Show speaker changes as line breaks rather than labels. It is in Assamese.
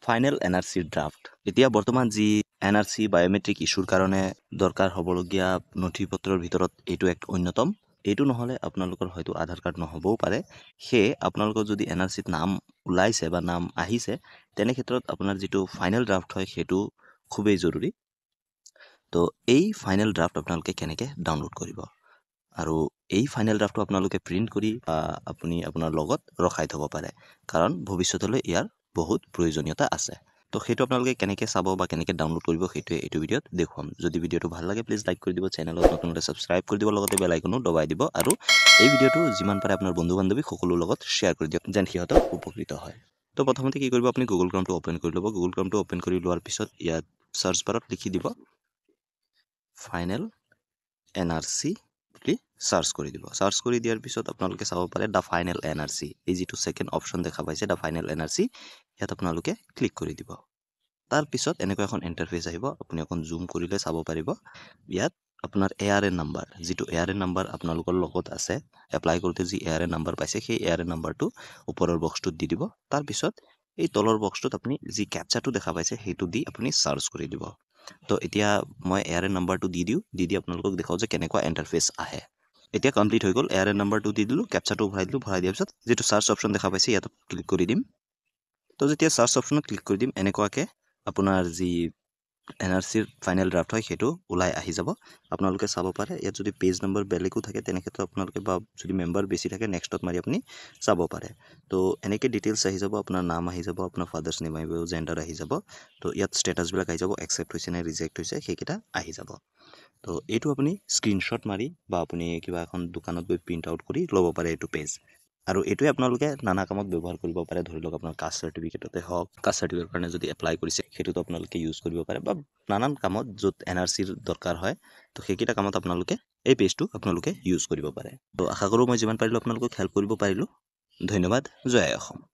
ফাইনেল এনআৰচি ড্ৰাফট এতিয়া বৰ্তমান যি এনআৰচি বায়োমেট্ৰিক ইছ্যুৰ কাৰণে দৰকাৰ হ'বলগীয়া নথিপত্ৰৰ ভিতৰত এইটো এক অন্যতম। এইটো নহ'লে আপোনালোকৰ হয়তো আধাৰ কাৰ্ড নহ'বও পাৰে। সেয়ে আপোনালোকৰ যদি এনআৰচিত নাম ওলাইছে বা নাম আহিছে তেনে ক্ষেত্ৰত আপোনাৰ যিটো ফাইনেল ড্ৰাফট হয় সেইটো খুবেই জৰুৰী। তো এই ফাইনেল ড্ৰাফট আপোনালোকে কেনেকৈ ডাউনলোড কৰিব আৰু এই ফাইনেল ড্ৰাফটটো আপোনালোকে প্ৰিণ্ট কৰি আপুনি আপোনাৰ লগত ৰখাই থ'ব পাৰে, কাৰণ ভৱিষ্যতলৈ ইয়াৰ বহুত প্ৰয়োজনীয়তা আছে। তো সেইটো আপোনালোকে কেনেকৈ চাব বা কেনেকৈ ডাউনলোড কৰিব সেইটোৱে এইটো ভিডিঅ'ত দেখুৱাম। যদি ভিডিঅ'টো ভাল লাগে প্লিজ লাইক কৰি দিব, চেনেলত নতুন হ'লে ছাবস্ক্ৰাইব কৰি দিব, লগতে বেল আইকনো দবাই দিব আৰু এই ভিডিঅ'টো যিমান পাৰে আপোনাৰ বন্ধু বান্ধৱী সকলোৰ লগত শ্বেয়াৰ কৰি দিয়ক যেন সিহঁতৰ উপকৃত হয়। তো প্ৰথমতে কি কৰিব, আপুনি গুগল ক্ৰমটো অ'পেন কৰি ল'ব। গুগল ক্ৰমটো অ'পেন কৰি লোৱাৰ পিছত ইয়াত চাৰ্চ বাৰত লিখি দিব ফাইনেল এনআৰচি বুলি চাৰ্চ কৰি দিব। চাৰ্চ কৰি দিয়াৰ পিছত আপোনালোকে চাব পাৰে দ্য ফাইনেল এনআৰচি, এই যিটো ছেকেণ্ড অপশ্যন দেখা পাইছে দ্য ফাইনেল এনআৰচি, ইয়াত আপোনালোকে ক্লিক কৰি দিব। তাৰপিছত এনেকুৱা এখন ইণ্টাৰফেচ আহিব, আপুনি অকণ জুম কৰিলে চাব পাৰিব। ইয়াত আপোনাৰ ARN নাম্বাৰ, যিটো ARN নাম্বাৰ আপোনালোকৰ লগত আছে, এপ্লাই কৰোঁতে যি ARN নাম্বাৰ পাইছে সেই ARN নাম্বাৰটো ওপৰৰ বক্সটোত দি দিব। তাৰপিছত এই তলৰ বক্সটোত আপুনি যি কেপচাটো দেখা পাইছে সেইটো দি আপুনি চাৰ্চ কৰি দিব। তো এতিয়া মই ARN নাম্বাৰটো দি দি আপোনালোকক দেখাওঁ যে কেনেকুৱা ইণ্টাৰফেচ আহে। এতিয়া কমপ্লিট হৈ গ'ল। ARN নাম্বাৰটো দি দিলোঁ, কেপচাটো ভৰাই দিলোঁ। ভৰাই দিয়াৰ পিছত যিটো চাৰ্চ অপশ্যন দেখা পাইছে ইয়াত ক্লিক কৰি দিম। তো যেতিয়া চাৰ্চ অপশ্যনত ক্লিক কৰি দিম এনেকুৱাকৈ আপোনাৰ যি এনআৰচিৰ ফাইনেল ড্ৰাফট হয় সেইটো ওলাই আহি যাব। আপোনালোকে চাব পাৰে ইয়াত যদি পেজ নম্বৰ বেলেগো থাকে তেনে ক্ষেত্ৰত আপোনালোকে বা যদি মেম্বাৰ বেছি থাকে নেক্সটত মাৰি আপুনি চাব পাৰে। তো এনেকৈ ডিটেইলছ আহি যাব, আপোনাৰ নাম আহি যাব, আপোনাৰ ফাদাৰ্ছ নেম আহিব, জেণ্ডাৰ আহি যাব। তো ইয়াত ষ্টেটাছবিলাক আহি যাব, একচেপ্ট হৈছে নে ৰিজেক্ট হৈছে সেইকেইটা আহি যাব। তো এইটো আপুনি স্ক্ৰীনশ্বট মাৰি বা আপুনি কিবা এখন দোকানত গৈ প্ৰিণ্ট আউট কৰি ল'ব পাৰে এইটো পেজ। আৰু এইটোৱে আপোনালোকে নানা কামত ব্যৱহাৰ কৰিব পাৰে। ধৰি লওক আপোনাৰ কাষ্ট চাৰ্টিফিকেটতে হওক, কাষ্ট চাৰ্টিফিকেটৰ কাৰণে যদি এপ্লাই কৰিছে সেইটোতো আপোনালোকে ইউজ কৰিব পাৰে, বা নানান কামত য'ত এনআৰচিৰ দৰকাৰ হয় তো সেইকেইটা কামত আপোনালোকে এই পেজটো আপোনালোকে ইউজ কৰিব পাৰে। তো আশা কৰোঁ মই যিমান পাৰিলোঁ আপোনালোকক হেল্প কৰিব পাৰিলোঁ। ধন্যবাদ। জয় অসম।